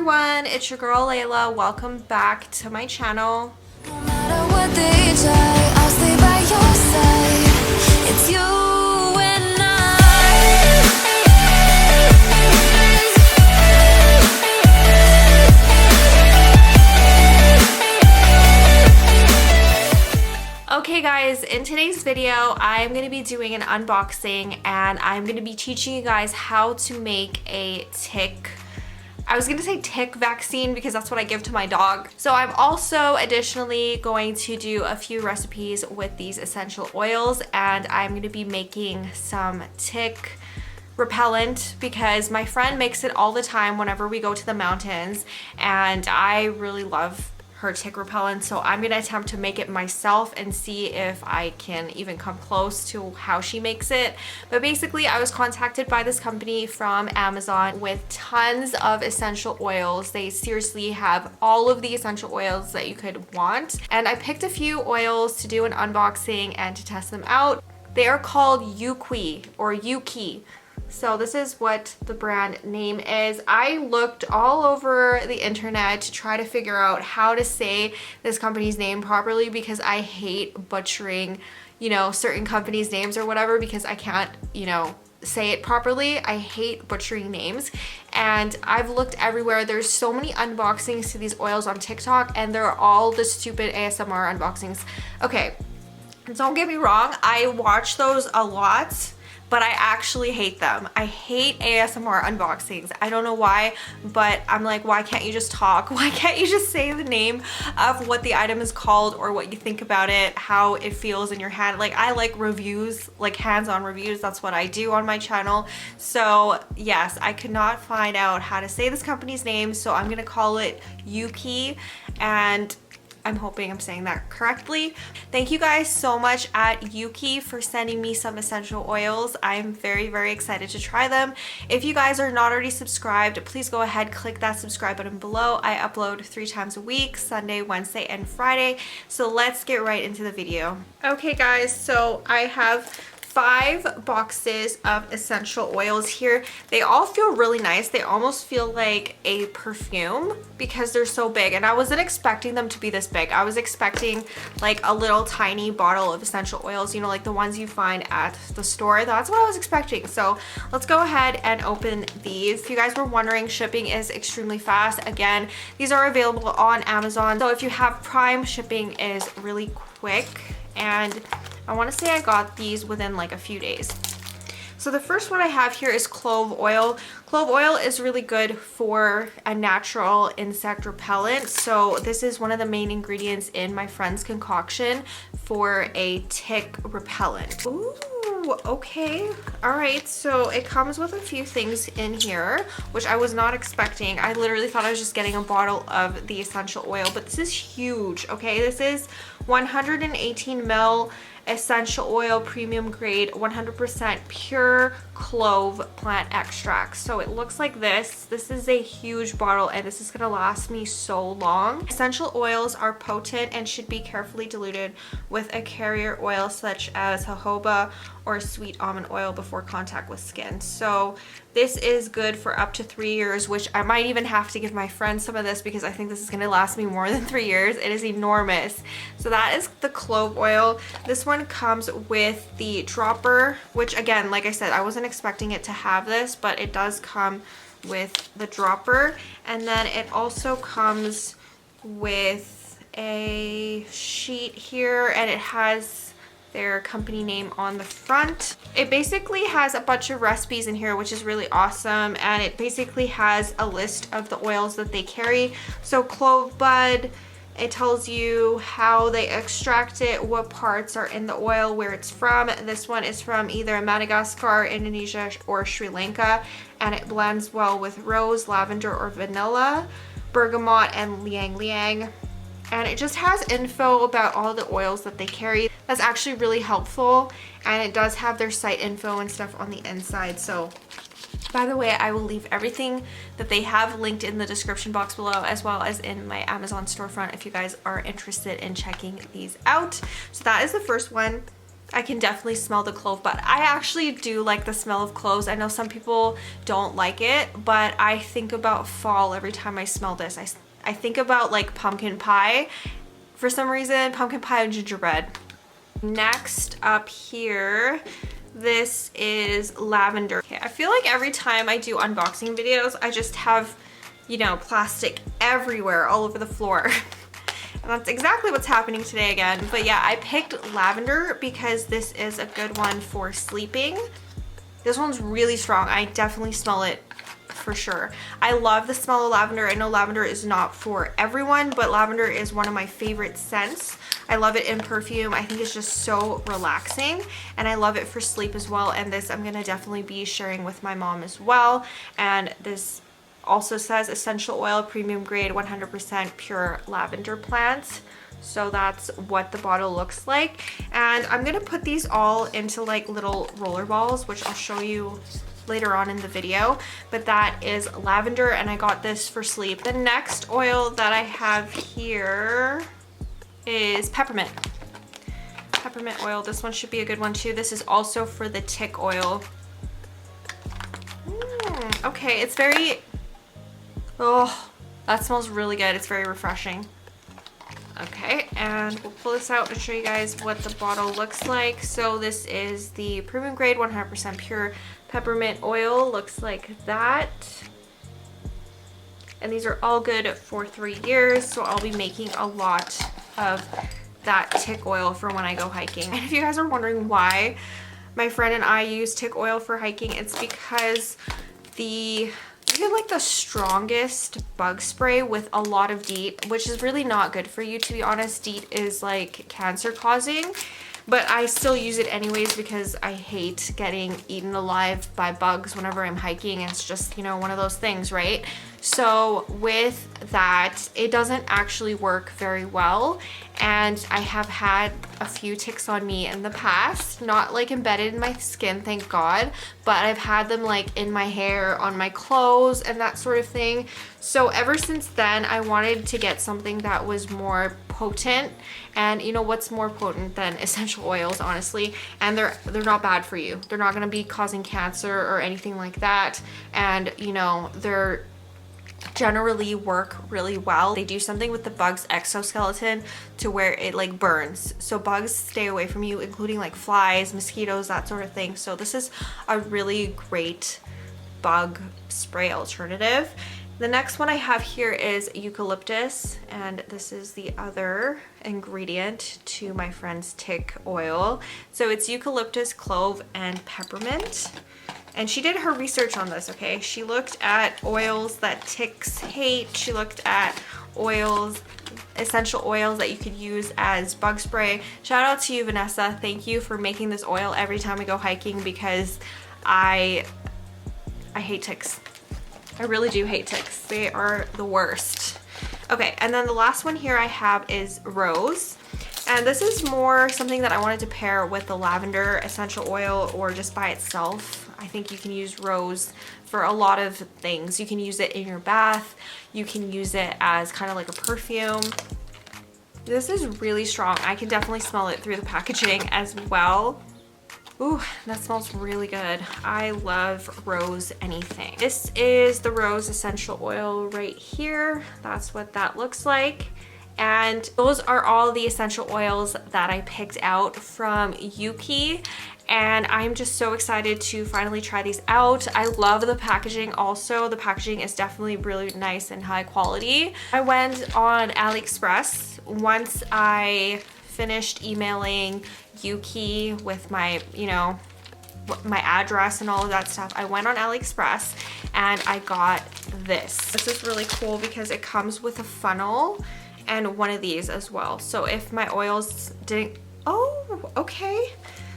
everyone, it's your girl Layla. Welcome back to my channel. No matter what they try, I'll stay by your side. It's you and Okay guys, in today's video, I'm going to be doing an unboxing and I'm going to be teaching you guys how to make a tick. I was going to say tick vaccine because that's what I give to my dog. So I'm also additionally going to do a few recipes with these essential oils, and I'm going to be making some tick repellent because my friend makes it all the time whenever we go to the mountains, and I really love her tick repellent, so I'm gonna attempt to make it myself and see if I can even come close to how she makes it. But basically, I was contacted by this company from Amazon with tons of essential oils. They seriously have all of the essential oils that you could want, and I picked a few oils to do an unboxing and to test them out. They are called Euqee or Euqee. So this is what the brand name is. I looked all over the internet to try to figure out how to say this company's name properly because I hate butchering, certain companies' names or whatever because I can't, say it properly. I hate butchering names, and I've looked everywhere. There's so many unboxings to these oils on TikTok, and they're all the stupid ASMR unboxings. Okay, don't get me wrong, I watch those a lot, but I actually hate them. I hate ASMR unboxings. I don't know why, but I'm like, why can't you just talk? Why can't you just say the name of what the item is called or what you think about it, how it feels in your hand? Like, I like reviews, like hands-on reviews. That's what I do on my channel. So yes, I could not find out how to say this company's name, so I'm gonna call it Euqee, and I'm hoping I'm saying that correctly. Thank you guys so much at Euqee for sending me some essential oils. I'm very, very excited to try them. If you guys are not already subscribed, please go ahead, click that subscribe button below. I upload 3 times a week, Sunday, Wednesday, and Friday. So let's get right into the video. Okay guys, so I have 5 boxes of essential oils here. They all feel really nice. They almost feel like a perfume because they're so big, and I wasn't expecting them to be this big. I was expecting like a little tiny bottle of essential oils, like the ones you find at the store. That's what I was expecting. So let's go ahead and open these. If you guys were wondering, shipping is extremely fast. Again, these are available on Amazon. So if you have Prime, shipping is really quick, and I want to say I got these within like a few days. So the first one I have here is clove oil. Clove oil is really good for a natural insect repellent. So this is one of the main ingredients in my friend's concoction for a tick repellent. Ooh, okay. All right, so it comes with a few things in here, which I was not expecting. I literally thought I was just getting a bottle of the essential oil, but this is huge, okay? This is 118 ml essential oil, premium grade, 100% pure clove plant extract. So it looks like this. This is a huge bottle, and this is gonna last me so long. Essential oils are potent and should be carefully diluted with a carrier oil such as jojoba or sweet almond oil before contact with skin. So this is good for up to 3 years, which I might even have to give my friend some of this because I think this is gonna last me more than 3 years. It is enormous. So that is the clove oil. This one comes with the dropper, which again, like I said, I wasn't expecting it to have this, but it does come with the dropper. And then it also comes with a sheet here, and it has their company name on the front. It basically has a bunch of recipes in here, which is really awesome, and it basically has a list of the oils that they carry. So clove bud, it tells you how they extract it, what parts are in the oil, where it's from. This one is from either Madagascar, Indonesia, or Sri Lanka, and it blends well with rose, lavender, or vanilla, bergamot, and liang liang. And it just has info about all the oils that they carry. That's actually really helpful, and it does have their site info and stuff on the inside. So by the way, I will leave everything that they have linked in the description box below, as well as in my Amazon storefront if you guys are interested in checking these out. So that is the first one. I can definitely smell the clove, but I actually do like the smell of cloves. I know some people don't like it, but I think about fall every time I smell this. I think about like pumpkin pie. For some reason, pumpkin pie and gingerbread. Next up here, this is lavender. Okay, I feel like every time I do unboxing videos, I just have, you know, plastic everywhere, all over the floor. And that's exactly what's happening today again. But yeah, I picked lavender because this is a good one for sleeping. This one's really strong. I definitely smell it for sure. I love the smell of lavender. I know lavender is not for everyone, but lavender is one of my favorite scents. I love it in perfume. I think it's just so relaxing, and I love it for sleep as well. And this I'm gonna definitely be sharing with my mom as well. And this also says essential oil, premium grade, 100% pure lavender plants. So that's what the bottle looks like. And I'm gonna put these all into like little roller balls, which I'll show you later on in the video. But that is lavender, and I got this for sleep. The next oil that I have here is peppermint. Peppermint oil. This one should be a good one too. This is also for the tick oil. Okay, it's very, oh, that smells really good. It's very refreshing. Okay, and we'll pull this out and show you guys what the bottle looks like. So this is the premium grade 100% pure peppermint oil. Looks like that. And these are all good for 3 years. So I'll be making a lot of that tick oil for when I go hiking. And if you guys are wondering why my friend and I use tick oil for hiking, it's because you get like the strongest bug spray with a lot of DEET, which is really not good for you, to be honest. DEET is like cancer causing, but I still use it anyways because I hate getting eaten alive by bugs whenever I'm hiking. It's just, you know, one of those things, right? So with that, it doesn't actually work very well. And I have had a few ticks on me in the past, not like embedded in my skin, thank God, but I've had them like in my hair, on my clothes, and that sort of thing. So ever since then, I wanted to get something that was more potent. And you know what's more potent than essential oils, honestly? And they're not bad for you. They're not gonna be causing cancer or anything like that. And you know, they're generally work really well. They do something with the bug's exoskeleton to where it like burns, so bugs stay away from you, including like flies, mosquitoes, that sort of thing. So this is a really great bug spray alternative. The next one I have here is eucalyptus, and this is the other ingredient to my friend's tick oil. So it's eucalyptus, clove, and peppermint. And she did her research on this, okay? She looked at oils that ticks hate. She looked at oils, essential oils that you could use as bug spray. Shout out to you, Vanessa. Thank you for making this oil every time we go hiking, because I hate ticks. I really do hate ticks. They are the worst. Okay, and then the last one here I have is rose. And this is more something that I wanted to pair with the lavender essential oil or just by itself. I think you can use rose for a lot of things. You can use it in your bath. You can use it as kind of like a perfume. This is really strong. I can definitely smell it through the packaging as well. Ooh, that smells really good. I love rose anything. This is the rose essential oil right here. That's what that looks like. And those are all the essential oils that I picked out from Euqee. And I'm just so excited to finally try these out. I love the packaging also. The packaging is definitely really nice and high quality. I went on AliExpress once I finished emailing Euqee with my, you know, my address and all of that stuff. I went on AliExpress and I got this. This is really cool because it comes with a funnel and one of these as well. So if my oils didn't, oh, okay.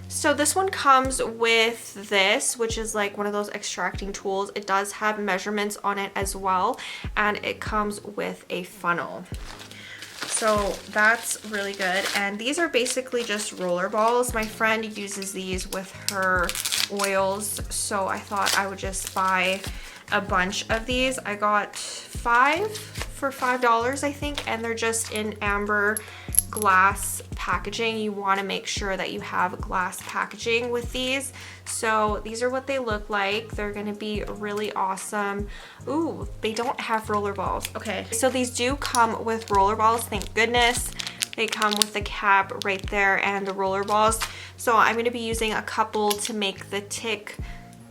So this one comes with this, which is like one of those extracting tools. It does have measurements on it as well, and it comes with a funnel. So that's really good. And these are basically just roller balls. My friend uses these with her oils, so I thought I would just buy a bunch of these. I got 5 for $5, I think, and they're just in amber glass packaging. You want to make sure that you have glass packaging with these. So these are what they look like. They're going to be really awesome. Ooh, they don't have roller balls. Okay, so these do come with roller balls, thank goodness. They come with the cap right there and the roller balls. So I'm going to be using a couple to make the tick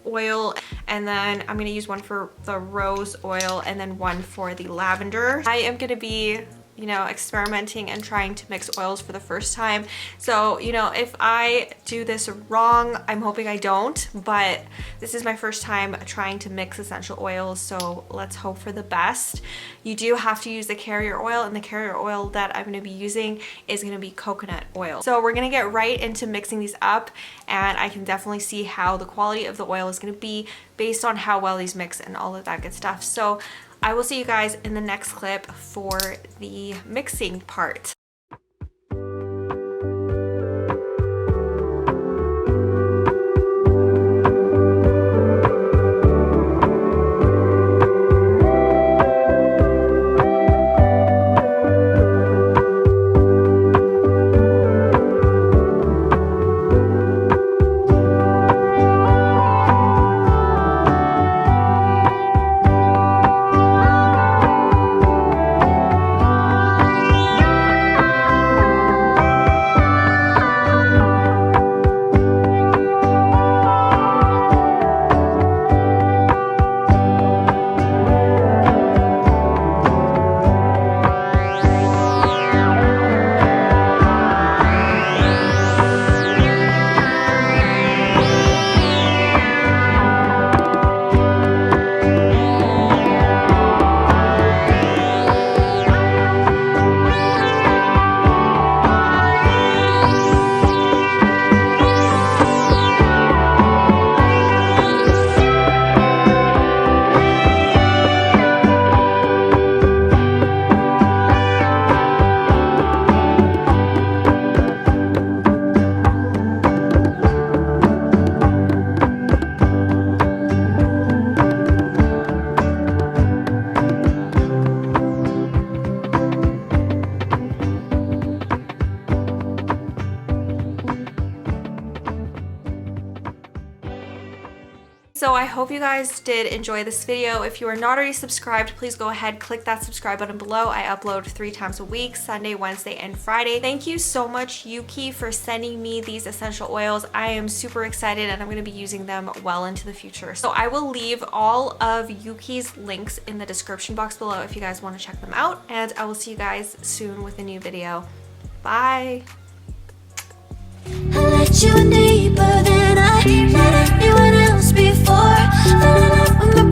oil, and then I'm going to use one for the rose oil and then one for the lavender. I am going to be, you know, experimenting and trying to mix oils for the first time. So, you know, if I do this wrong, I'm hoping I don't, but this is my first time trying to mix essential oils, so let's hope for the best. You do have to use the carrier oil, and the carrier oil that I'm gonna be using is gonna be coconut oil. So we're gonna get right into mixing these up, and I can definitely see how the quality of the oil is gonna be based on how well these mix and all of that good stuff. So I will see you guys in the next clip for the mixing part. So I hope you guys did enjoy this video. If you are not already subscribed, please go ahead, click that subscribe button below. I upload 3 times a week, Sunday, Wednesday, and Friday. Thank you so much, Euqee, for sending me these essential oils. I am super excited, and I'm gonna be using them well into the future. So I will leave all of Euqee's links in the description box below if you guys wanna check them out, and I will see you guys soon with a new video. Bye. I let you in deeper than I let anyone else before. Fell in love with my